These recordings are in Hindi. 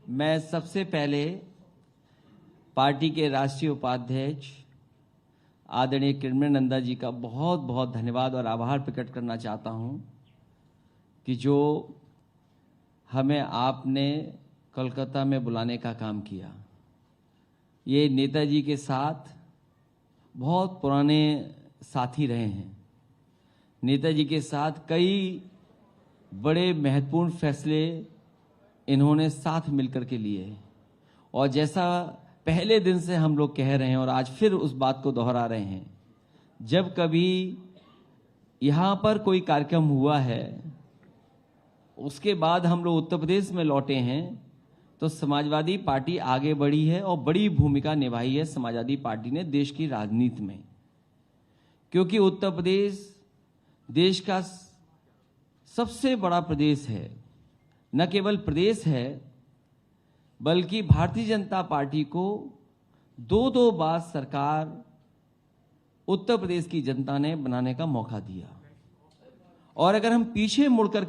मैं सबसे पहले पार्टी के राष्ट्रीय उपाध्यक्ष आदरणीय किरण नंदा जी का बहुत बहुत धन्यवाद और आभार प्रकट करना चाहता हूं कि जो हमें आपने कोलकाता में बुलाने का काम किया। ये नेताजी के साथ बहुत पुराने साथी रहे हैं। नेताजी के साथ कई बड़े महत्वपूर्ण फैसले इन्होंने साथ मिलकर के लिए, और जैसा पहले दिन से हम लोग कह रहे हैं और आज फिर उस बात को दोहरा रहे हैं, जब कभी यहाँ पर कोई कार्यक्रम हुआ है उसके बाद हम लोग उत्तर प्रदेश में लौटे हैं तो समाजवादी पार्टी आगे बढ़ी है और बड़ी भूमिका निभाई है समाजवादी पार्टी ने देश की राजनीति में, क्योंकि उत्तर प्रदेश देश का सबसे बड़ा प्रदेश है। न केवल प्रदेश है बल्कि भारतीय जनता पार्टी को दो बार सरकार उत्तर प्रदेश की जनता ने बनाने का मौका दिया। और अगर हम पीछे मुड़कर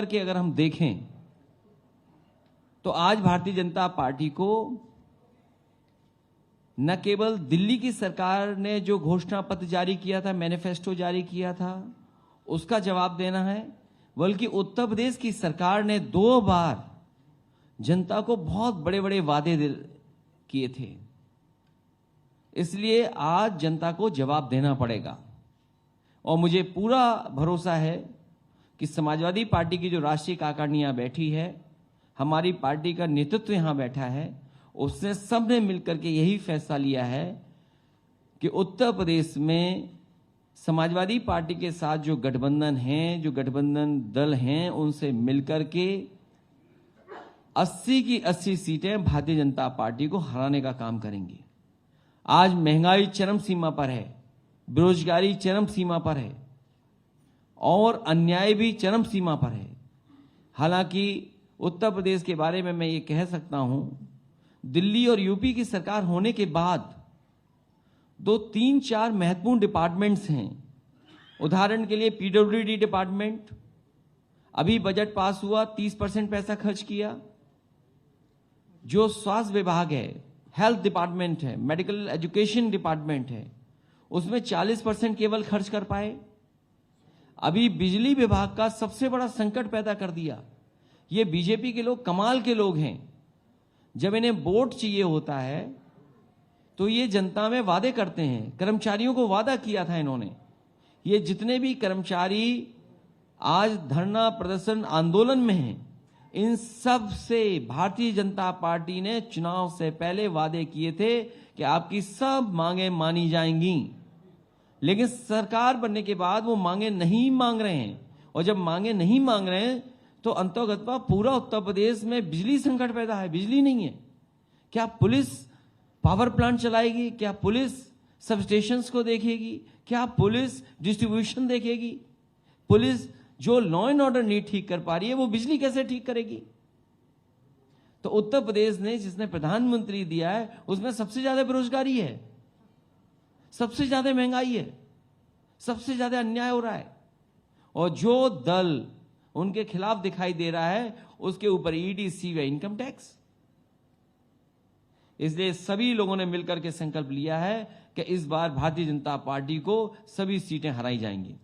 के अगर हम देखें तो आज भारतीय जनता पार्टी को न केवल दिल्ली की सरकार ने जो घोषणा पत्र जारी किया था, मैनिफेस्टो जारी किया था, उसका जवाब देना है, बल्कि उत्तर प्रदेश की सरकार ने 2 बार जनता को बहुत बड़े बड़े वादे किए थे। इसलिए आज जनता को जवाब देना पड़ेगा। और मुझे पूरा भरोसा है कि समाजवादी पार्टी की जो राष्ट्रीय कार्यकारिणी यहां बैठी है, हमारी पार्टी का नेतृत्व यहां बैठा है, उसने सबने मिलकर के यही फैसला लिया है कि उत्तर प्रदेश में समाजवादी पार्टी के साथ जो गठबंधन हैं, जो गठबंधन दल हैं, उनसे मिलकर के 80 की 80 सीटें भारतीय जनता पार्टी को हराने का काम करेंगे। आज महंगाई चरम सीमा पर है, बेरोजगारी चरम सीमा पर है और अन्याय भी चरम सीमा पर है। हालांकि उत्तर प्रदेश के बारे में मैं ये कह सकता हूं, दिल्ली और यूपी की सरकार होने के बाद 2-3-4 महत्वपूर्ण डिपार्टमेंट्स हैं। उदाहरण के लिए पीडब्ल्यूडी डिपार्टमेंट, अभी बजट पास हुआ, 30% पैसा खर्च किया। जो स्वास्थ्य विभाग है, हेल्थ डिपार्टमेंट है, मेडिकल एजुकेशन डिपार्टमेंट है, उसमें 40% केवल खर्च कर पाए। अभी बिजली विभाग का सबसे बड़ा संकट पैदा कर दिया। ये बीजेपी के लोग कमाल के लोग हैं। जब इन्हें वोट चाहिए होता है तो ये जनता में वादे करते हैं। कर्मचारियों को वादा किया था इन्होंने। ये जितने भी कर्मचारी आज धरना प्रदर्शन आंदोलन में हैं, इन सब से भारतीय जनता पार्टी ने चुनाव से पहले वादे किए थे कि आपकी सब मांगे मानी जाएंगी। लेकिन सरकार बनने के बाद वो मांगे नहीं मांग रहे हैं, और जब मांगे नहीं मांग रहे हैं तो अंतर्गतवा पूरा उत्तर प्रदेश में बिजली संकट पैदा है। बिजली नहीं है। क्या पुलिस पावर प्लांट चलाएगी? क्या पुलिस सब स्टेशंस को देखेगी? क्या पुलिस डिस्ट्रीब्यूशन देखेगी? पुलिस जो लॉ एंड ऑर्डर नहीं ठीक कर पा रही है, वो बिजली कैसे ठीक करेगी? तो उत्तर प्रदेश ने जिसने प्रधानमंत्री दिया है, उसमें सबसे ज्यादा बेरोजगारी है, सबसे ज्यादा महंगाई है, सबसे ज्यादा अन्याय हो रहा है। और जो दल उनके खिलाफ दिखाई दे रहा है, उसके ऊपर ईडी, सीबीआई, इनकम टैक्स। इसलिए सभी लोगों ने मिलकर के संकल्प लिया है कि इस बार भारतीय जनता पार्टी को सभी सीटें हराई जाएंगी।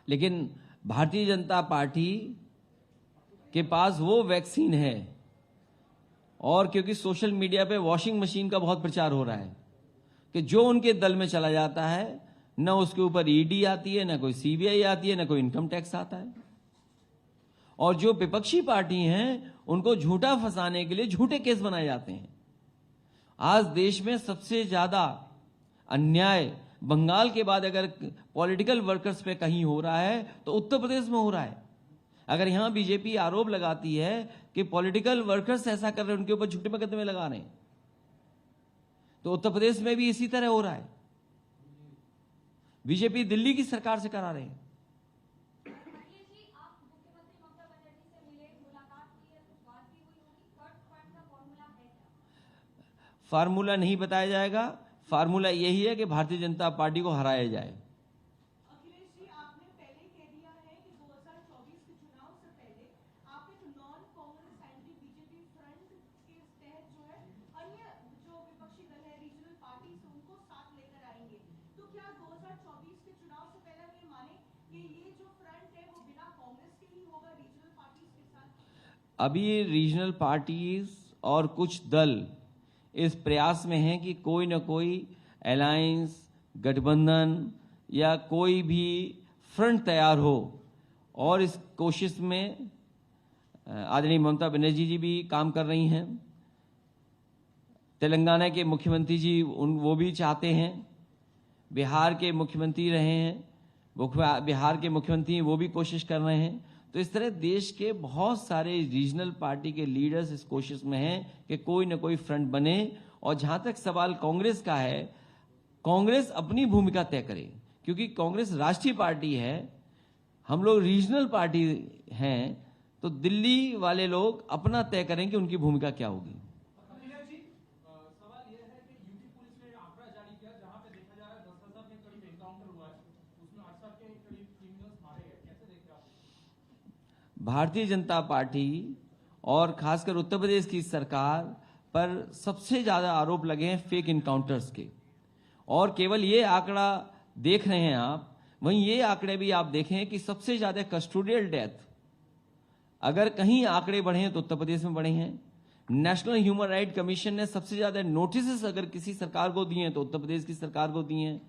लेकिन भारतीय जनता पार्टी के पास वो वैक्सीन है, और क्योंकि सोशल मीडिया पे वॉशिंग मशीन का बहुत प्रचार हो रहा है कि जो उनके दल में चला जाता है, न उसके ऊपर ईडी आती है, न कोई सीबीआई आती है, न कोई इनकम टैक्स आता है। और जो विपक्षी पार्टी हैं, उनको झूठा फंसाने के लिए झूठे केस बनाए जाते हैं। आज देश में सबसे ज्यादा अन्याय बंगाल के बाद अगर पॉलिटिकल वर्कर्स पे कहीं हो रहा है तो उत्तर प्रदेश में हो रहा है। अगर यहां बीजेपी आरोप लगाती है कि पॉलिटिकल वर्कर्स ऐसा कर रहे हैं, उनके ऊपर झूठे मुकदमे लगा रहे हैं, तो उत्तर प्रदेश में भी इसी तरह हो रहा है। बीजेपी दिल्ली की सरकार से करा रहे हैं। फार्मूला नहीं बताया जाएगा। फार्मूला यही है कि भारतीय जनता पार्टी को हराया जाए। अखिलेश जी, आपने पहले कह दिया है कि 2024 के चुनाव से पहले आप एक non Congress anti BJP front के तहत जो है अन्य जो विपक्षी दल है रीजनल पार्टी से उनको साथ लेकर आएंगे। तो क्या 2024 के चुनाव से पहले हम ये माने कि ये जो फ्रंट है वो बिना कांग्रेस के ही होगा रीजनल पार्टीज के साथ? अभी रीजनल पार्टीज और कुछ दल इस प्रयास में हैं कि कोई न कोई अलायंस, गठबंधन या कोई भी फ्रंट तैयार हो, और इस कोशिश में आदरणीय ममता बनर्जी जी भी काम कर रही हैं। तेलंगाना के मुख्यमंत्री जी वो भी चाहते हैं। बिहार के मुख्यमंत्री रहे हैं, बिहार के मुख्यमंत्री वो भी कोशिश कर रहे हैं। तो इस तरह देश के बहुत सारे रीजनल पार्टी के लीडर्स इस कोशिश में हैं कि कोई न कोई फ्रंट बने। और जहां तक सवाल कांग्रेस का है, कांग्रेस अपनी भूमिका तय करे, क्योंकि कांग्रेस राष्ट्रीय पार्टी है, हम लोग रीजनल पार्टी हैं। तो दिल्ली वाले लोग अपना तय करेंगे उनकी भूमिका क्या होगी। अखिलेश जी, सवाल यह है कि यूपी पुलिस ने आंकड़ा जारी किया जहां पे देखा जा रहा है 10,000 के करीब एनकाउंटर हुआ है, उसमें 68 के करीब क्रिमिनल्स मारे गए। कैसे देखते हैं आप? भारतीय जनता पार्टी और खासकर उत्तर प्रदेश की सरकार पर सबसे ज्यादा आरोप लगे हैं फेक इनकाउंटर्स के। और केवल ये आंकड़ा देख रहे हैं आप, वहीं ये आंकड़े भी आप देखें कि सबसे ज्यादा कस्टोडियल डेथ अगर कहीं आंकड़े बढ़े हैं तो उत्तर प्रदेश में बढ़े हैं। नेशनल ह्यूमन राइट कमीशन ने सबसे ज्यादा नोटिस अगर किसी सरकार को दिए हैं तो उत्तर प्रदेश की सरकार को दिए हैं।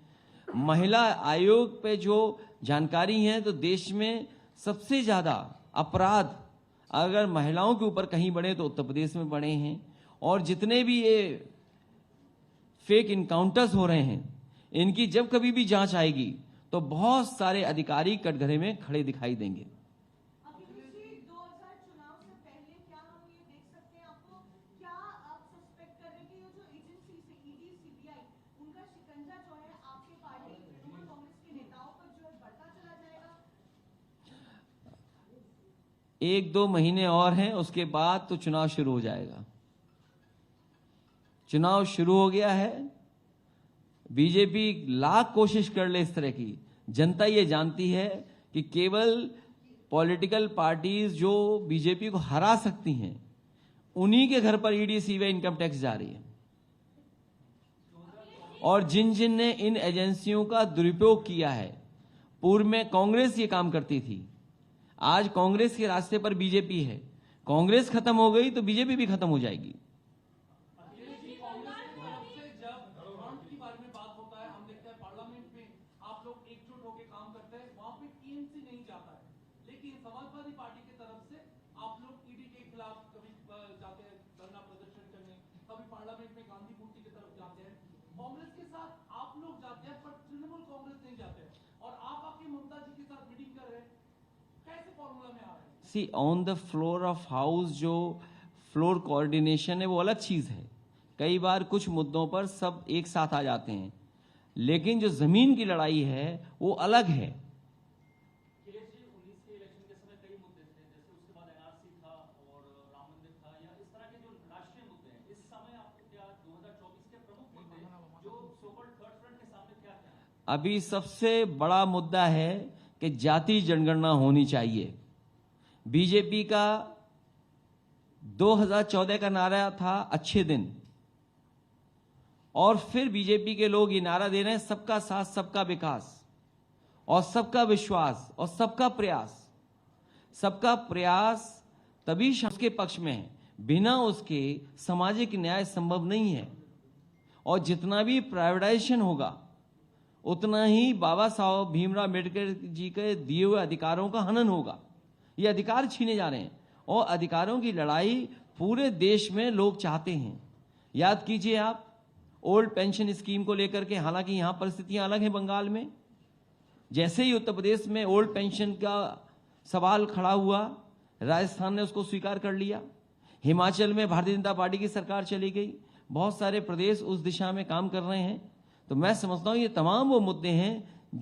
महिला आयोग पे जो जानकारी है तो देश में सबसे ज्यादा अपराध अगर महिलाओं के ऊपर कहीं बढ़े तो उत्तर प्रदेश में बढ़े हैं। और जितने भी ये फेक इनकाउंटर्स हो रहे हैं, इनकी जब कभी भी जांच आएगी तो बहुत सारे अधिकारी कटघरे में खड़े दिखाई देंगे। अखिलेश जी, 2000 चुनाव से पहले क्या हम ये देख सकते हैं आपको, क्या आप सस्पेक्ट कर रहे हैं कि ये जो एजेंसी से ईडी, सीबीआई, उनका शिकंजा जो है आपके पार्टी तृणमूल कांग्रेस के नेताओं पर जो है बढ़ता चला जाएगा? 1-2 महीने और हैं, उसके बाद तो चुनाव शुरू हो जाएगा। चुनाव शुरू हो गया है। बीजेपी लाख कोशिश कर ले इस तरह की, जनता ये जानती है कि केवल पॉलिटिकल पार्टीज जो बीजेपी को हरा सकती हैं उन्हीं के घर पर ईडी, सीबीआई, इनकम टैक्स जा रही है। और जिन जिन ने इन एजेंसियों का दुरुपयोग किया है, पूर्व में कांग्रेस ये काम करती थी, आज कांग्रेस के रास्ते पर बीजेपी है। कांग्रेस खत्म हो गई तो बीजेपी भी खत्म हो जाएगी। अखिलेश जी, कांग्रेस की तरफ से जब फ्रंट के बारे में बात होता है, हम देखते हैं पार्लियामेंट में आप लोग एकजुट होकर काम करते हैं, वहां पे टीएमसी नहीं जाता है। लेकिन समाजवादी पार्टी की तरफ से आप लोग ईडी के खिलाफ कभी जाते हैं धरना प्रदर्शन करने, कभी पार्लियामेंट में गांधी मूर्ति की तरफ जाते हैं। कांग्रेस के साथ आप लोग जाते हैं पर तृणमूल कांग्रेस नहीं जाते हैं, और आप आपकी ममता जी के साथ मीटिंग कर रहे हैं। कैसे फॉर्मूला में आ रहे हैं? See on the floor of house जो फ्लोर कोऑर्डिनेशन है वो अलग चीज है। कई बार कुछ मुद्दों पर सब एक साथ आ जाते हैं, लेकिन जो जमीन की लड़ाई है वो अलग है। अखिलेश जी, 19 के इलेक्शन के समय कई मुद्दे थे, जैसे उसके बाद एनआरसी था और राम मंदिर था, या इस तरह के जो राष्ट्रीय मुद्दे हैं। इस समय आपको क्या 2024 के प्रमुख मुद्दे जो सो-कॉल्ड थर्ड फ्रंट के सामने क्या क्या है? अभी सबसे बड़ा मुद्दा है कि जाति जनगणना होनी चाहिए। बीजेपी का 2014 का नारा था अच्छे दिन, और फिर बीजेपी के लोग ये नारा दे रहे हैं सबका साथ, सबका विकास और सबका विश्वास और सबका प्रयास। सबका प्रयास तभी उसके पक्ष में है, बिना उसके सामाजिक न्याय संभव नहीं है। और जितना भी प्राइवेटाइजेशन होगा उतना ही बाबा साहब भीमराव अम्बेडकर जी के दिए हुए अधिकारों का हनन होगा। ये अधिकार छीने जा रहे हैं, और अधिकारों की लड़ाई पूरे देश में लोग चाहते हैं। याद कीजिए आप ओल्ड पेंशन स्कीम को लेकर के, हालांकि यहां परिस्थितियां अलग हैं बंगाल में, जैसे ही उत्तर प्रदेश में ओल्ड पेंशन का सवाल खड़ा हुआ, राजस्थान ने उसको स्वीकार कर लिया। हिमाचल में भारतीय जनता पार्टी की सरकार चली गई। बहुत सारे प्रदेश उस दिशा में काम कर रहे हैं। तो मैं समझता हूं ये तमाम वो मुद्दे हैं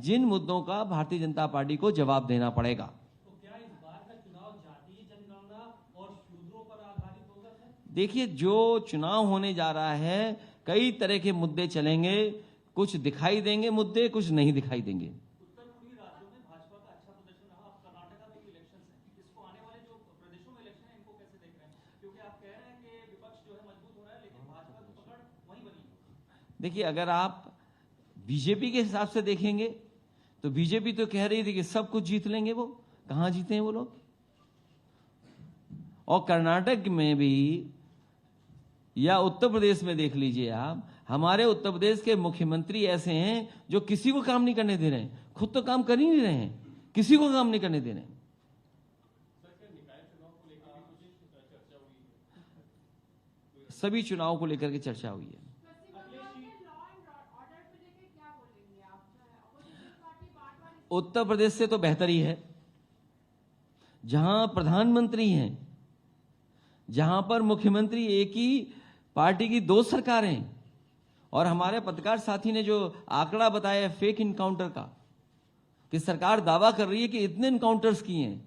जिन मुद्दों का भारतीय जनता पार्टी को जवाब देना पड़ेगा। तो क्या इस बार का चुनाव जातीय जनगणना और शूद्रों पर आधारित होगा? देखिए, जो चुनाव होने जा रहा है कई तरह के मुद्दे चलेंगे, कुछ दिखाई देंगे मुद्दे, कुछ नहीं दिखाई देंगे। उत्तर पूर्वी राज्यों में भाजपा का अच्छा प्रदर्शन रहा। अब कर्नाटका में भी इलेक्शन है, इसको आने वाले जो प्रदेशों में इलेक्शन है इनको कैसे देख रहे हैं? क्योंकि आप कह रहे हैं कि विपक्ष जो है मजबूत हो रहा है, लेकिन भाजपा की पकड़ वहीं बनी है। देखिए, अगर आप बीजेपी के हिसाब से देखेंगे तो बीजेपी तो कह रही थी कि सब कुछ जीत लेंगे, वो कहां जीते हैं वो लोग। और कर्नाटक में भी या उत्तर प्रदेश में देख लीजिए आप, हमारे उत्तर प्रदेश के मुख्यमंत्री ऐसे हैं जो किसी को काम नहीं करने दे रहे हैं, खुद तो काम कर ही नहीं रहे हैं, किसी को काम नहीं करने दे रहे हैं। सभी चुनाव को लेकर के चर्चा हुई है। उत्तर प्रदेश से तो बेहतर ही है, जहां प्रधानमंत्री हैं, जहां पर मुख्यमंत्री एक ही पार्टी की दो सरकारें, और हमारे पत्रकार साथी ने जो आंकड़ा बताया फेक इनकाउंटर का, कि सरकार दावा कर रही है कि इतने इनकाउंटर्स किए हैं,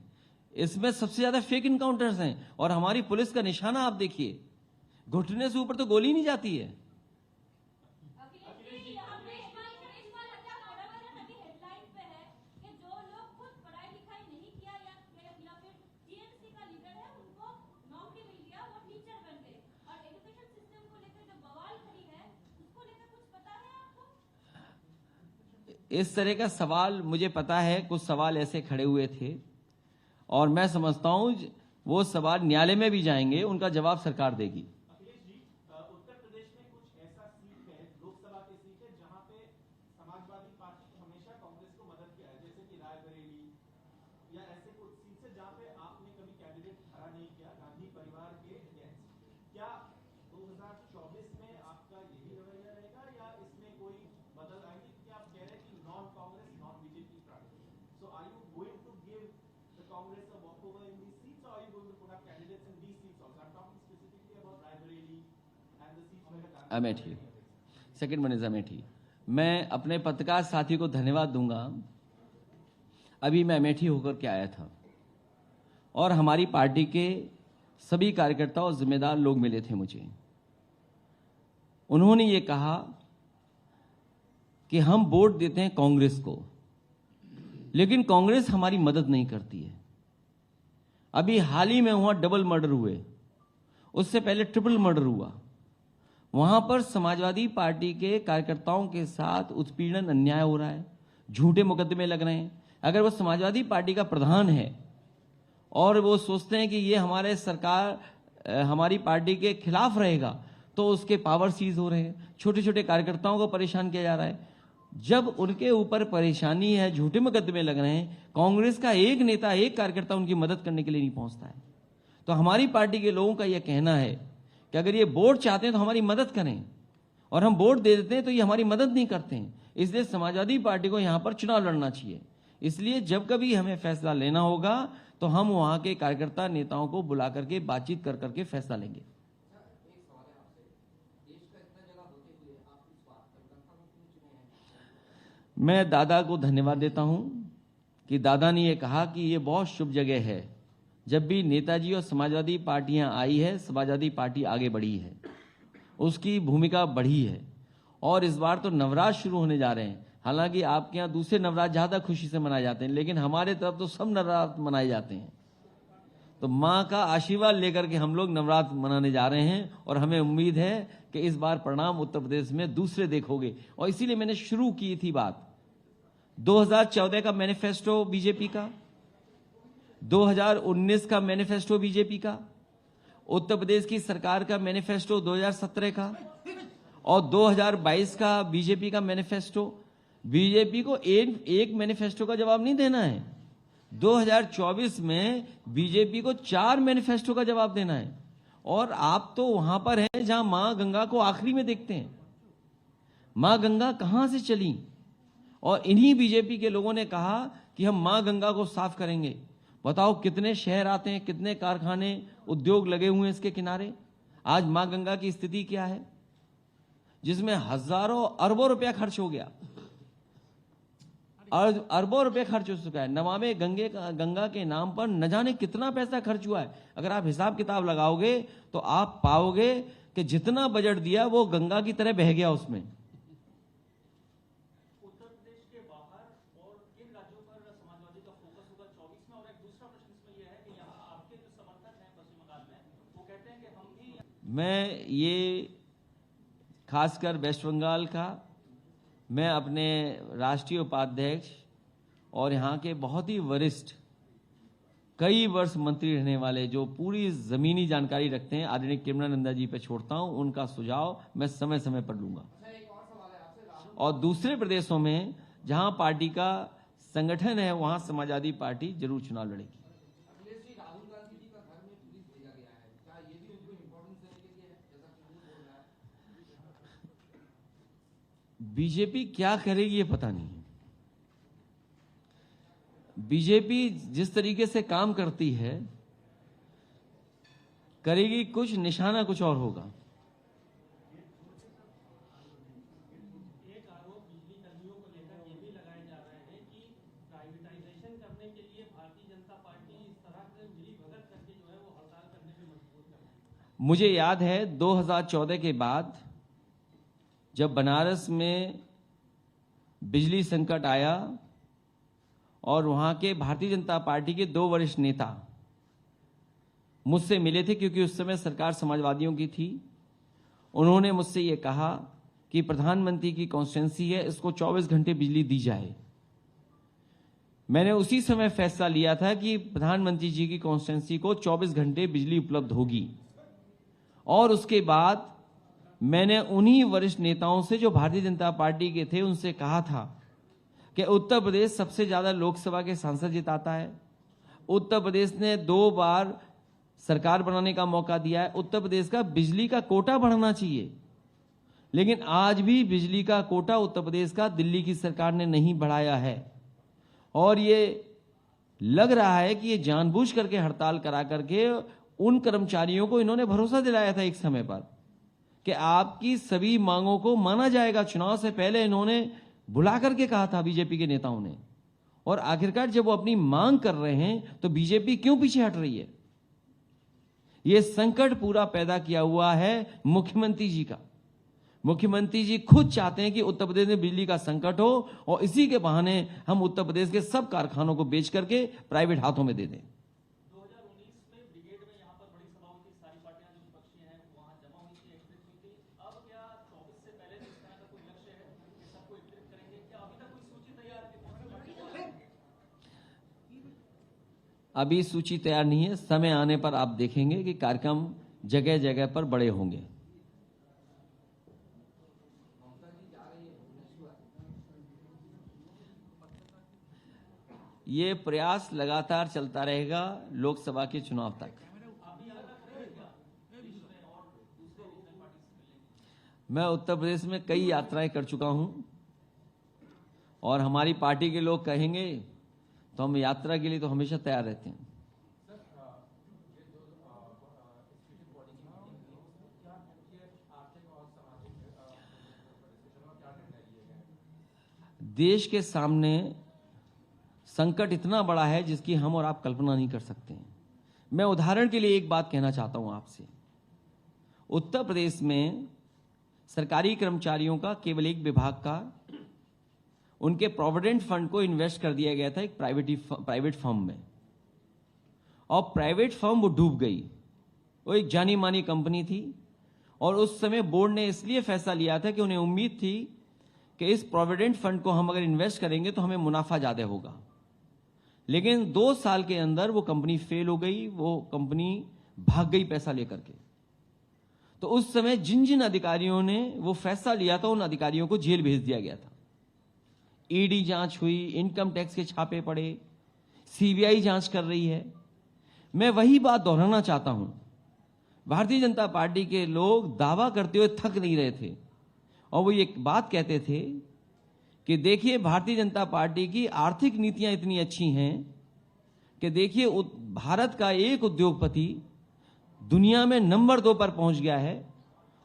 इसमें सबसे ज्यादा फेक इनकाउंटर्स हैं। और हमारी पुलिस का निशाना आप देखिए, घुटने से ऊपर तो गोली नहीं जाती है। इस तरह का सवाल मुझे पता है, कुछ सवाल ऐसे खड़े हुए थे और मैं समझता हूं वो सवाल न्यायालय में भी जाएंगे, उनका जवाब सरकार देगी। अखिलेश जी, उत्तर प्रदेश में कुछ ऐसा सीट है, लोकसभा की सीट है, जहां पे समाजवादी पार्टी ने हमेशा कांग्रेस को मदद किया है, जैसे कि रायबरेली या ऐसे कुछ सीट है जहां पे आपने कभी कैंडिडेट खड़ा नहीं किया गांधी परिवार के अगेंस्ट। क्या 2024 में आपका यही रवैया रहेगा या इसमें कोई बदल आएगी? क्योंकि आप कह रहे हैं कि non Congress non BJP front, so are you going to give the Congress a walkover in these seats, or are you going to put up candidates in these seats also? I'm talking specifically about Raebareli and the seats where the Amethi, second one is Amethi. मैं अपने पत्रकार साथी को धन्यवाद दूंगा। अभी मैं अमेठी होकर के आया था और हमारी पार्टी के सभी कार्यकर्ता और जिम्मेदार लोग मिले थे मुझे। उन्होंने ये कहा कि हम वोट देते हैं कांग्रेस को, लेकिन कांग्रेस हमारी मदद नहीं करती है। अभी हाल ही में हुआ डबल मर्डर हुए, उससे पहले ट्रिपल मर्डर हुआ। वहां पर समाजवादी पार्टी के कार्यकर्ताओं के साथ उत्पीड़न अन्याय हो रहा है, झूठे मुकदमे लग रहे हैं। अगर वो समाजवादी पार्टी का प्रधान है और वो सोचते हैं कि ये हमारे सरकार हमारी पार्टी के खिलाफ रहेगा, तो उसके पावर सीज हो रहे हैं, छोटे छोटे कार्यकर्ताओं को परेशान किया जा रहा है। जब उनके ऊपर परेशानी है, झूठे मुकदमे लग रहे हैं, कांग्रेस का एक नेता, एक कार्यकर्ता उनकी मदद करने के लिए नहीं पहुंचता है। तो हमारी पार्टी के लोगों का यह कहना है कि अगर ये वोट चाहते हैं तो हमारी मदद करें, और हम वोट दे देते हैं तो ये हमारी मदद नहीं करते हैं। इसलिए समाजवादी पार्टी को यहां पर चुनाव लड़ना चाहिए। इसलिए जब कभी हमें फैसला लेना होगा तो हम वहां के कार्यकर्ता नेताओं को बुला करके बातचीत कर करके फैसला लेंगे। मैं दादा को धन्यवाद देता हूं कि दादा ने यह कहा कि यह बहुत शुभ जगह है। जब भी नेताजी और समाजवादी पार्टियां आई है, समाजवादी पार्टी आगे बढ़ी है, उसकी भूमिका बढ़ी है। और इस बार तो नवरात्र शुरू होने जा रहे हैं। हालांकि आपके यहाँ दूसरे नवरात्र ज्यादा खुशी से मनाए जाते हैं, लेकिन हमारे तरफ तो सब नवरात्र मनाए जाते हैं। तो माँ का आशीर्वाद लेकर के हम लोग नवरात्र मनाने जा रहे हैं और हमें उम्मीद है कि इस बार परिणाम उत्तर प्रदेश में दूसरे देखोगे। और इसीलिए मैंने शुरू की थी बात 2014 का मैनिफेस्टो बीजेपी का, 2019 का मैनिफेस्टो बीजेपी का, उत्तर प्रदेश की सरकार का मैनिफेस्टो 2017 का और 2022 का बीजेपी का मैनिफेस्टो। बीजेपी को एक मैनिफेस्टो का जवाब नहीं देना है, 2024 में बीजेपी को 4 मैनिफेस्टो का जवाब देना है। और आप तो वहां पर हैं जहां मां गंगा को आखिरी में देखते हैं। मां गंगा कहां से चली, और इन्हीं बीजेपी के लोगों ने कहा कि हम मां गंगा को साफ करेंगे। बताओ कितने शहर आते हैं, कितने कारखाने, उद्योग लगे हुए हैं इसके किनारे। आज मां गंगा की स्थिति क्या है, जिसमें हजारों अरबों रुपया खर्च हो गया, अरबों रुपए खर्च हो चुका है। नमामि गंगा के नाम पर न जाने कितना पैसा खर्च हुआ है। अगर आप हिसाब किताब लगाओगे तो आप पाओगे कि जितना बजट दिया वो गंगा की तरह बह गया उसमें। उत्तर प्रदेश के बाहर और किन राज्यों पर समाजवादी का फोकस होगा 24 में? और एक दूसरा प्रश्न इसमें यह है कि यहाँ आपके जो समर्थक हैं पश्चिम बंगाल में, वो कहते हैं कि हम भी मैं ये खासकर वेस्ट बंगाल का, मैं अपने राष्ट्रीय उपाध्यक्ष और यहाँ के बहुत ही वरिष्ठ कई वर्ष मंत्री रहने वाले जो पूरी जमीनी जानकारी रखते हैं आदरणीय कृष्णानंदा जी पे छोड़ता हूं। उनका सुझाव मैं समय समय पर लूंगा। और दूसरे प्रदेशों में जहां पार्टी का संगठन है वहां समाजवादी पार्टी जरूर चुनाव लड़ेगी। अखिलेश जी, राहुल गांधी जी का घर में पुलिस भेजा गया है, क्या ये भी उनको इम्पोर्टेंस देने के लिए है, जैसा कि वो बोल रहा है? बीजेपी क्या करेगी ये पता नहीं है। बीजेपी जिस तरीके से काम करती है करेगी कुछ, निशाना कुछ और होगा। एक आरोप बिजली कर्मियों को लेकर ये भी लगाए जा रहे हैं कि प्राइवेटाइजेशन करने के लिए भारतीय जनता पार्टी इस तरह से मिलीभगत करके जो है वो हड़ताल करने में मजबूर कर रही है। मुझे याद है 2014 के बाद जब बनारस में बिजली संकट आया और वहां के भारतीय जनता पार्टी के 2 वरिष्ठ नेता मुझसे मिले थे, क्योंकि उस समय सरकार समाजवादियों की थी। उन्होंने मुझसे ये कहा कि प्रधानमंत्री की कॉन्स्टिट्यूंसी है, इसको 24 घंटे बिजली दी जाए। मैंने उसी समय फैसला लिया था कि प्रधानमंत्री जी की कॉन्स्टिट्यूंसी को 24 घंटे बिजली उपलब्ध होगी। और उसके बाद मैंने उन्हीं वरिष्ठ नेताओं से जो भारतीय जनता पार्टी के थे उनसे कहा था कि उत्तर प्रदेश सबसे ज्यादा लोकसभा के सांसद जिताता है, उत्तर प्रदेश ने 2 बार सरकार बनाने का मौका दिया है, उत्तर प्रदेश का बिजली का कोटा बढ़ना चाहिए। लेकिन आज भी बिजली का कोटा उत्तर प्रदेश का दिल्ली की सरकार ने नहीं बढ़ाया है। और ये लग रहा है कि ये जानबूझ करके हड़ताल करा करके उन कर्मचारियों को इन्होंने भरोसा दिलाया था एक समय पर कि आपकी सभी मांगों को माना जाएगा। चुनाव से पहले इन्होंने बुला करके कहा था बीजेपी के नेताओं ने, और आखिरकार जब वो अपनी मांग कर रहे हैं तो बीजेपी क्यों पीछे हट रही है? ये संकट पूरा पैदा किया हुआ है मुख्यमंत्री जी का। मुख्यमंत्री जी खुद चाहते हैं कि उत्तर प्रदेश में बिजली का संकट हो और इसी के बहाने हम उत्तर प्रदेश के सब कारखानों को बेच करके प्राइवेट हाथों में दे दें। 2019 में ब्रिगेड में यहाँ पर बड़ी सभा हुई थी, सारी पार्टियां जो विपक्षी हैं वहाँ जमा हुई थी, एकत्रित हुई थी। अब क्या 24 से पहले इस तरह का कोई लक्ष्य है कि सबको एकत्रित करेंगे? क्या अभी तक कोई सूची तैयार है? अभी सूची तैयार नहीं है, समय आने पर आप देखेंगे कि कार्यक्रम जगह जगह पर बड़े होंगे। ये प्रयास लगातार चलता रहेगा लोकसभा के चुनाव तक। मैं उत्तर प्रदेश में कई यात्राएं कर चुका हूं और हमारी पार्टी के लोग कहेंगे तो हम यात्रा के लिए तो हमेशा तैयार रहते हैं। देश के सामने संकट इतना बड़ा है जिसकी हम और आप कल्पना नहीं कर सकते हैं। मैं उदाहरण के लिए एक बात कहना चाहता हूं आपसे। उत्तर प्रदेश में सरकारी कर्मचारियों का केवल एक विभाग का उनके प्रोविडेंट फंड को इन्वेस्ट कर दिया गया था एक प्राइवेट फर्म में, और प्राइवेट फर्म वो डूब गई। वो एक जानी मानी कंपनी थी और उस समय बोर्ड ने इसलिए फैसला लिया था कि उन्हें उम्मीद थी कि इस प्रोविडेंट फंड को हम अगर इन्वेस्ट करेंगे तो हमें मुनाफा ज्यादा होगा। लेकिन 2 साल के अंदर वो कंपनी फेल हो गई, वो कंपनी भाग गई पैसा लेकर के। तो उस समय जिन जिन अधिकारियों ने वो फैसला लिया था उन अधिकारियों को जेल भेज दिया गया था। ईडी जांच हुई, इनकम टैक्स के छापे पड़े, सीबीआई जांच कर रही है। मैं वही बात दोहराना चाहता हूं। भारतीय जनता पार्टी के लोग दावा करते हुए थक नहीं रहे थे और वो ये बात कहते थे कि देखिए भारतीय जनता पार्टी की आर्थिक नीतियां इतनी अच्छी हैं कि देखिए भारत का एक उद्योगपति दुनिया में नंबर 2 पर पहुंच गया है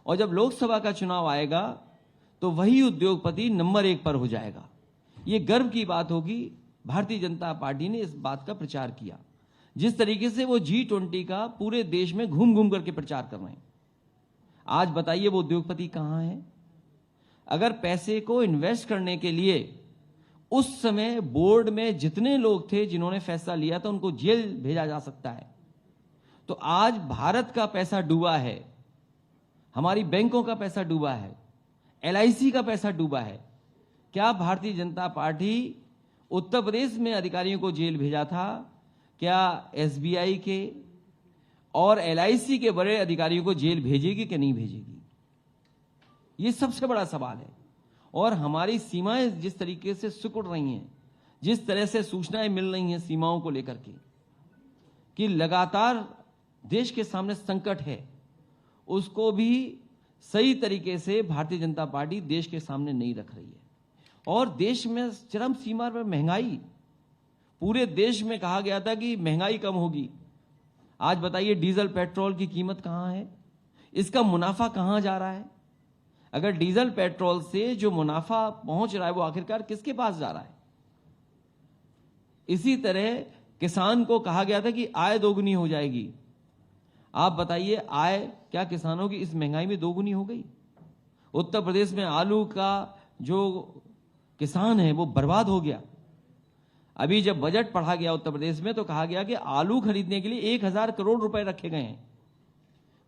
और जब लोकसभा का चुनाव आएगा तो वही उद्योगपति नंबर 1 पर हो जाएगा। ये गर्व की बात होगी। भारतीय जनता पार्टी ने इस बात का प्रचार किया। जिस तरीके से वो G20 का पूरे देश में घूम घूम करके प्रचार कर रहे हैं। आज बताइए वो उद्योगपति कहां है? अगर पैसे को इन्वेस्ट करने के लिए उस समय बोर्ड में जितने लोग थे जिन्होंने फैसला लिया था उनको जेल भेजा जा सकता है, तो आज भारत का पैसा डूबा है, हमारी बैंकों का पैसा डूबा है, LIC का पैसा डूबा है। क्या भारतीय जनता पार्टी उत्तर प्रदेश में अधिकारियों को जेल भेजा था? क्या SBI के और LIC के बड़े अधिकारियों को जेल भेजेगी कि नहीं भेजेगी? ये सबसे बड़ा सवाल है। और हमारी सीमाएं जिस तरीके से सिकुड़ रही हैं, जिस तरह से सूचनाएं मिल रही हैं सीमाओं को लेकर के कि लगातार देश के सामने संकट है, उसको भी सही तरीके से भारतीय जनता पार्टी देश के सामने नहीं रख रही है। और देश में चरम सीमा पर महंगाई, पूरे देश में कहा गया था कि महंगाई कम होगी। आज बताइए डीजल पेट्रोल की कीमत कहां है? इसका मुनाफा कहां जा रहा है? अगर डीजल पेट्रोल से जो मुनाफा पहुंच रहा है वो आखिरकार किसके पास जा रहा है? इसी तरह किसान को कहा गया था कि आय दोगुनी हो जाएगी। आप बताइए आय क्या किसानों की इस महंगाई में दोगुनी हो गई? उत्तर प्रदेश में आलू का जो किसान है वो बर्बाद हो गया। अभी जब बजट पढ़ा गया उत्तर प्रदेश में तो कहा गया कि आलू खरीदने के लिए 1000 करोड़ रुपए रखे गए हैं।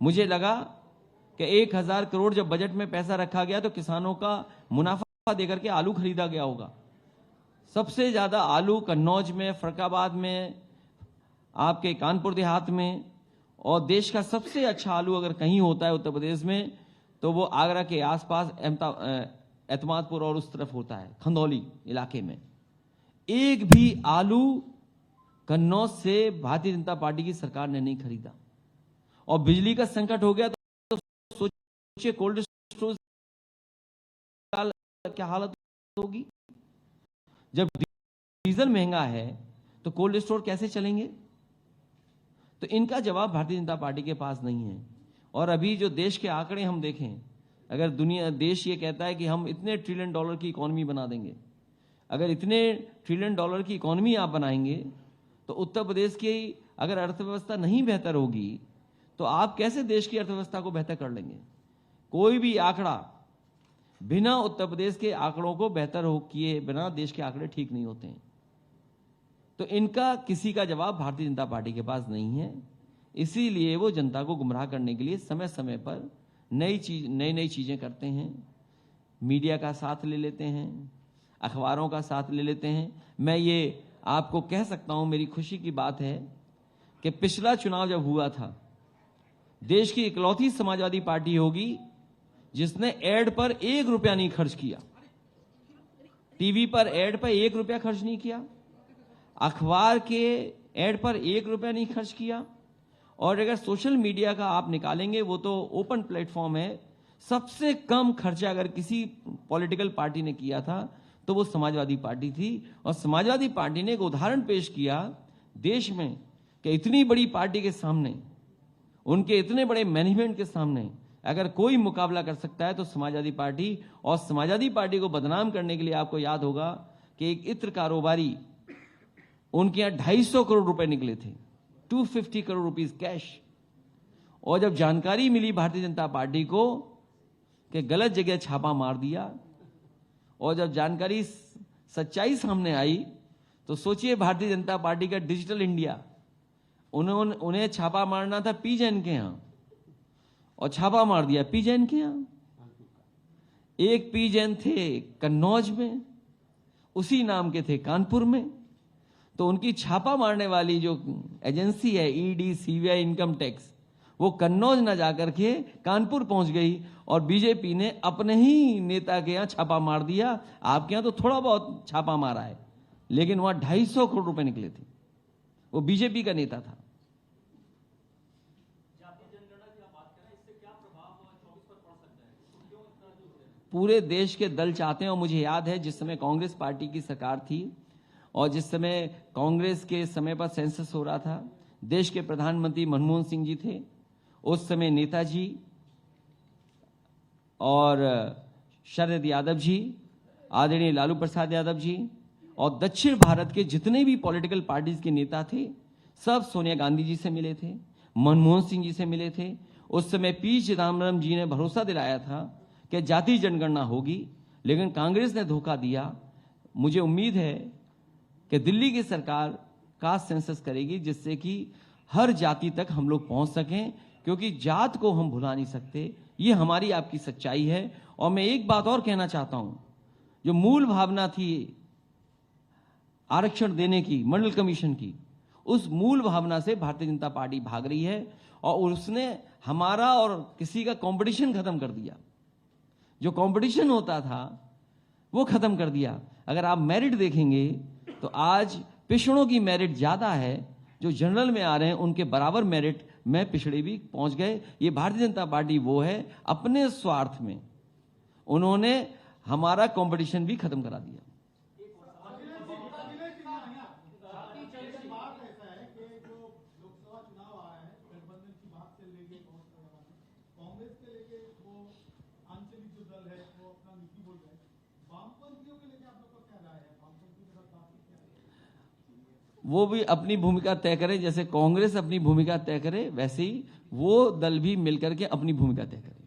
मुझे लगा कि 1000 करोड़ जब बजट में पैसा रखा गया तो किसानों का मुनाफा देकर के आलू खरीदा गया होगा। सबसे ज्यादा आलू कन्नौज में, फरक्काबाद में, आपके कानपुर देहात में, और देश का सबसे अच्छा आलू अगर कहीं होता है उत्तर प्रदेश में तो वो आगरा के आसपास एतमादपुर और उस तरफ होता है, खंदौली इलाके में। एक भी आलू कन्नौज से भारतीय जनता पार्टी की सरकार ने नहीं खरीदा। और बिजली का संकट हो गया तो सोचिए कोल्ड स्टोरेज क्या हालत होगी। जब डीजल महंगा है तो कोल्ड स्टोर कैसे चलेंगे? तो इनका जवाब भारतीय जनता पार्टी के पास नहीं है। और अभी जो देश के आंकड़े हम देखें, अगर देश ये कहता है कि हम इतने $1 ट्रिलियन की इकोनॉमी बना देंगे, अगर इतने $1 ट्रिलियन की इकोनॉमी आप बनाएंगे तो उत्तर प्रदेश की अगर अर्थव्यवस्था नहीं बेहतर होगी तो आप कैसे देश की अर्थव्यवस्था को बेहतर कर लेंगे? कोई भी आंकड़ा बिना उत्तर प्रदेश के आंकड़ों को बेहतर हो किए बिना देश के आंकड़े ठीक नहीं होते हैं। तो इनका किसी का जवाब भारतीय जनता पार्टी के पास नहीं है। इसीलिए वो जनता को गुमराह करने के लिए समय समय पर नई चीजें करते हैं। मीडिया का साथ ले लेते हैं, अखबारों का साथ ले लेते हैं। मैं ये आपको कह सकता हूं, मेरी खुशी की बात है कि पिछला चुनाव जब हुआ था, देश की इकलौती समाजवादी पार्टी होगी जिसने एड पर 1 रुपया नहीं खर्च किया। टीवी पर एड पर 1 रुपया खर्च नहीं किया, अखबार के एड पर 1 रुपया नहीं खर्च किया। और अगर सोशल मीडिया का आप निकालेंगे, वो तो ओपन प्लेटफॉर्म है, सबसे कम खर्चा अगर किसी पॉलिटिकल पार्टी ने किया था तो वो समाजवादी पार्टी थी। और समाजवादी पार्टी ने एक उदाहरण पेश किया देश में कि इतनी बड़ी पार्टी के सामने, उनके इतने बड़े मैनेजमेंट के सामने अगर कोई मुकाबला कर सकता है तो समाजवादी पार्टी। और समाजवादी पार्टी को बदनाम करने के लिए आपको याद होगा कि एक इत्र कारोबारी, उनके यहां 250 करोड़ रुपए निकले थे, 250 करोड़ रुपीस कैश। और जब जानकारी मिली भारतीय जनता पार्टी को कि गलत जगह छापा मार दिया, और जब जानकारी सच्चाई सामने आई तो सोचिए भारतीय जनता पार्टी का डिजिटल इंडिया, उन्हें छापा मारना था पी जैन के यहां और छापा मार दिया पी जैन के यहां। एक पी जैन थे कन्नौज में, उसी नाम के थे कानपुर में। तो उनकी छापा मारने वाली जो एजेंसी है ईडी, सीबीआई, इनकम टैक्स, वो कन्नौज न जाकर के कानपुर पहुंच गई और बीजेपी ने अपने ही नेता के यहां छापा मार दिया। आपके यहां तो थोड़ा बहुत छापा मारा है, लेकिन वहां 250 करोड़ रुपए निकले थे। वो बीजेपी का नेता था। पूरे देश के दल चाहते हैं। और मुझे याद है जिस समय कांग्रेस पार्टी की सरकार थी और जिस समय कांग्रेस के समय पर सेंसस हो रहा था, देश के प्रधानमंत्री मनमोहन सिंह जी थे, उस समय नेताजी और शरद यादव जी, आदरणीय लालू प्रसाद यादव जी, और दक्षिण भारत के जितने भी पॉलिटिकल पार्टीज के नेता थे, सब सोनिया गांधी जी से मिले थे, मनमोहन सिंह जी से मिले थे। उस समय पी चिदम्बरम जी ने भरोसा दिलाया था कि जाति जनगणना होगी, लेकिन कांग्रेस ने धोखा दिया। मुझे उम्मीद है कि दिल्ली की सरकार कास्ट सेंसस करेगी, जिससे कि हर जाति तक हम लोग पहुंच सकें, क्योंकि जात को हम भुला नहीं सकते। ये हमारी आपकी सच्चाई है। और मैं एक बात और कहना चाहता हूं, जो मूल भावना थी आरक्षण देने की, मंडल कमीशन की, उस मूल भावना से भारतीय जनता पार्टी भाग रही है और उसने हमारा और किसी का कंपटीशन खत्म कर दिया। जो कंपटीशन होता था वो खत्म कर दिया। अगर आप मेरिट देखेंगे तो आज पिछड़ों की मेरिट ज्यादा है, जो जनरल में आ रहे हैं उनके बराबर मेरिट में पिछड़े भी पहुंच गए। ये भारतीय जनता पार्टी वो है, अपने स्वार्थ में उन्होंने हमारा कंपटीशन भी खत्म करा दिया। वो भी अपनी भूमिका तय करे, जैसे कांग्रेस अपनी भूमिका तय करे, वैसे ही वो दल भी मिलकर के अपनी भूमिका तय करे।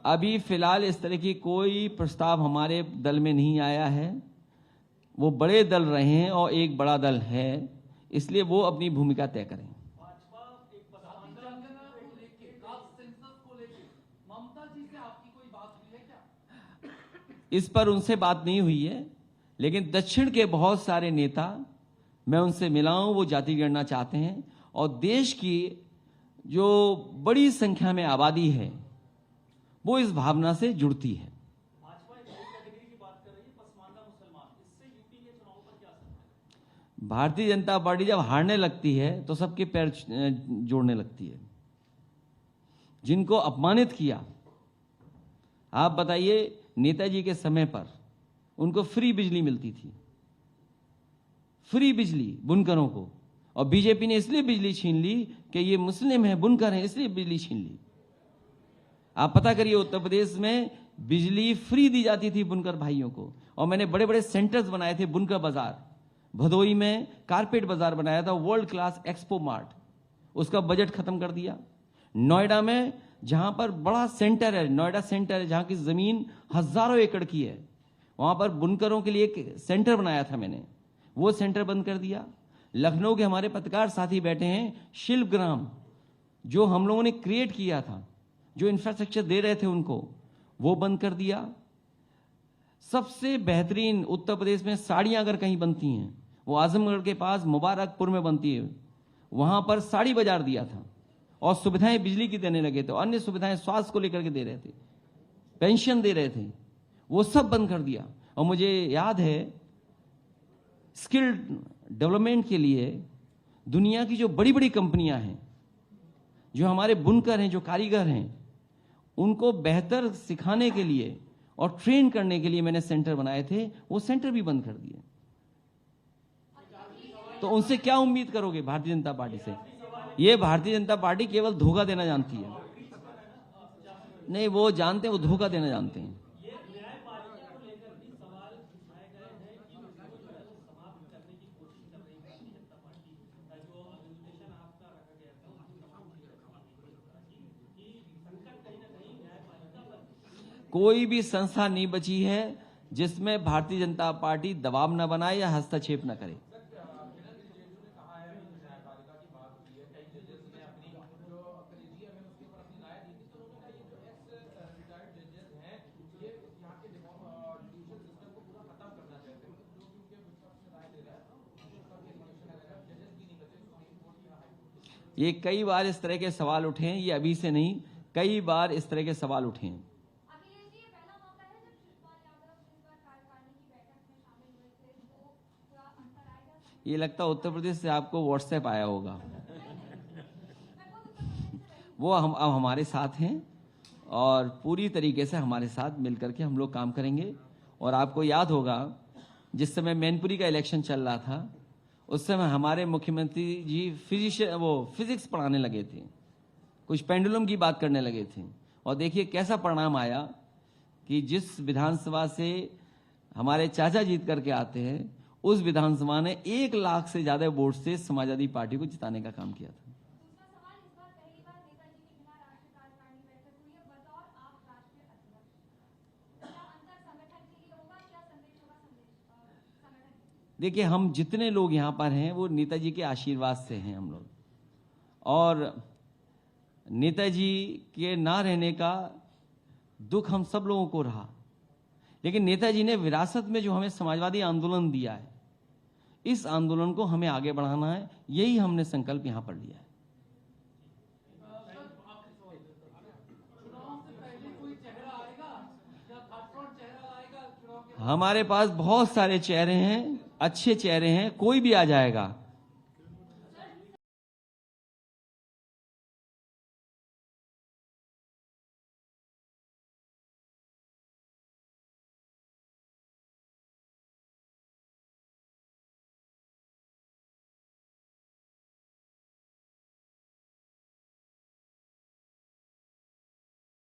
अभी फिलहाल इस तरह की कोई प्रस्ताव हमारे दल में नहीं आया है। वो बड़े दल रहे हैं और एक बड़ा दल है, इसलिए वो अपनी भूमिका तय करें। इस पर उनसे बात नहीं हुई है, लेकिन दक्षिण के बहुत सारे नेता, मैं उनसे मिला हूं, वो जाति गणना चाहते हैं और देश की जो बड़ी संख्या में आबादी है वो इस भावना से जुड़ती है। भारतीय जनता पार्टी जब हारने लगती है तो सबके पैर जोड़ने लगती है। जिनको अपमानित किया, आप बताइए, नेताजी के समय पर उनको फ्री बिजली मिलती थी, फ्री बिजली बुनकरों को, और बीजेपी ने इसलिए बिजली छीन ली कि ये मुस्लिम है, बुनकर हैं, इसलिए बिजली छीन ली। आप पता करिए, उत्तर प्रदेश में बिजली फ्री दी जाती थी बुनकर भाइयों को। और मैंने बड़े बड़े सेंटर्स बनाए थे, बुनकर बाजार, भदोई में कारपेट बाजार बनाया था, वर्ल्ड क्लास एक्सपो मार्ट, उसका बजट खत्म कर दिया। नोएडा में जहां पर बड़ा सेंटर है, नोएडा सेंटर है, जहां की जमीन हजारों एकड़ की है, वहां पर बुनकरों के लिए एक सेंटर बनाया था मैंने, वो सेंटर बंद कर दिया। लखनऊ के हमारे पत्रकार साथी बैठे हैं, शिल्पग्राम जो हम लोगों ने क्रिएट किया था, जो इंफ्रास्ट्रक्चर दे रहे थे उनको, वो बंद कर दिया। सबसे बेहतरीन उत्तर प्रदेश में साड़ियां अगर कहीं बनती हैं, वो आजमगढ़ के पास मुबारकपुर में बनती है, वहां पर साड़ी बाजार दिया था और सुविधाएं बिजली की देने लगे थे, अन्य सुविधाएं स्वास्थ्य को लेकर के दे रहे थे, पेंशन दे रहे थे, वो सब बंद कर दिया। और मुझे याद है, स्किल डेवलपमेंट के लिए दुनिया की जो बड़ी बड़ी कंपनियां हैं, जो हमारे बुनकर हैं, जो कारीगर हैं, उनको बेहतर सिखाने के लिए और ट्रेन करने के लिए मैंने सेंटर बनाए थे, वो सेंटर भी बंद कर दिए। तो उनसे क्या उम्मीद करोगे भारतीय जनता पार्टी से? ये भारतीय जनता पार्टी केवल धोखा देना जानती है। नहीं, वो जानते हैं, वो धोखा देना जानते हैं। कोई भी संस्था नहीं बची है जिसमें भारतीय जनता पार्टी दबाव न बनाए या हस्तक्षेप न करे। ये कई बार इस तरह के सवाल उठे हैं, ये अभी से नहीं, कई बार इस तरह के सवाल उठे हैं। ये लगता है उत्तर प्रदेश से आपको व्हाट्सएप आया होगा। वो अब हमारे साथ हैं और पूरी तरीके से हमारे साथ मिलकर के हम लोग काम करेंगे। और आपको याद होगा, जिस समय मैनपुरी का इलेक्शन चल रहा था, उस समय हमारे मुख्यमंत्री जी फिजिक्स पढ़ाने लगे थे, कुछ पेंडुलम की बात करने लगे थे, और देखिए कैसा परिणाम आया। कि जिस विधानसभा से हमारे चाचा जीत करके आते हैं उस विधानसभा ने 1 लाख से ज्यादा वोट से समाजवादी पार्टी को जिताने का काम किया था। दूसरा सवाल, इस बार पहली बार नेताजी के बिना राष्ट्रीय कार्यकारिणी बैठक हुई है। बतौर आप राष्ट्रीय अध्यक्ष, क्या अंतर संगठन के लिए होगा, क्या संदेश होगा संगठन के लिए? देखिए, हम जितने लोग यहाँ पर हैं वो नेताजी के आशीर्वाद से हैं हम लोग, और नेताजी के ना रहने का दुख हम सब लोगों को रहा, लेकिन नेताजी ने विरासत में जो हमें समाजवादी आंदोलन दिया है, इस आंदोलन को हमें आगे बढ़ाना है। यही हमने संकल्प यहां पर लिया है। चुनाव से पहले कोई चेहरा आएगा या थर्ड फ्रंट चेहरा आएगा चुनाव के? हमारे पास बहुत सारे चेहरे हैं, अच्छे चेहरे हैं, कोई भी आ जाएगा।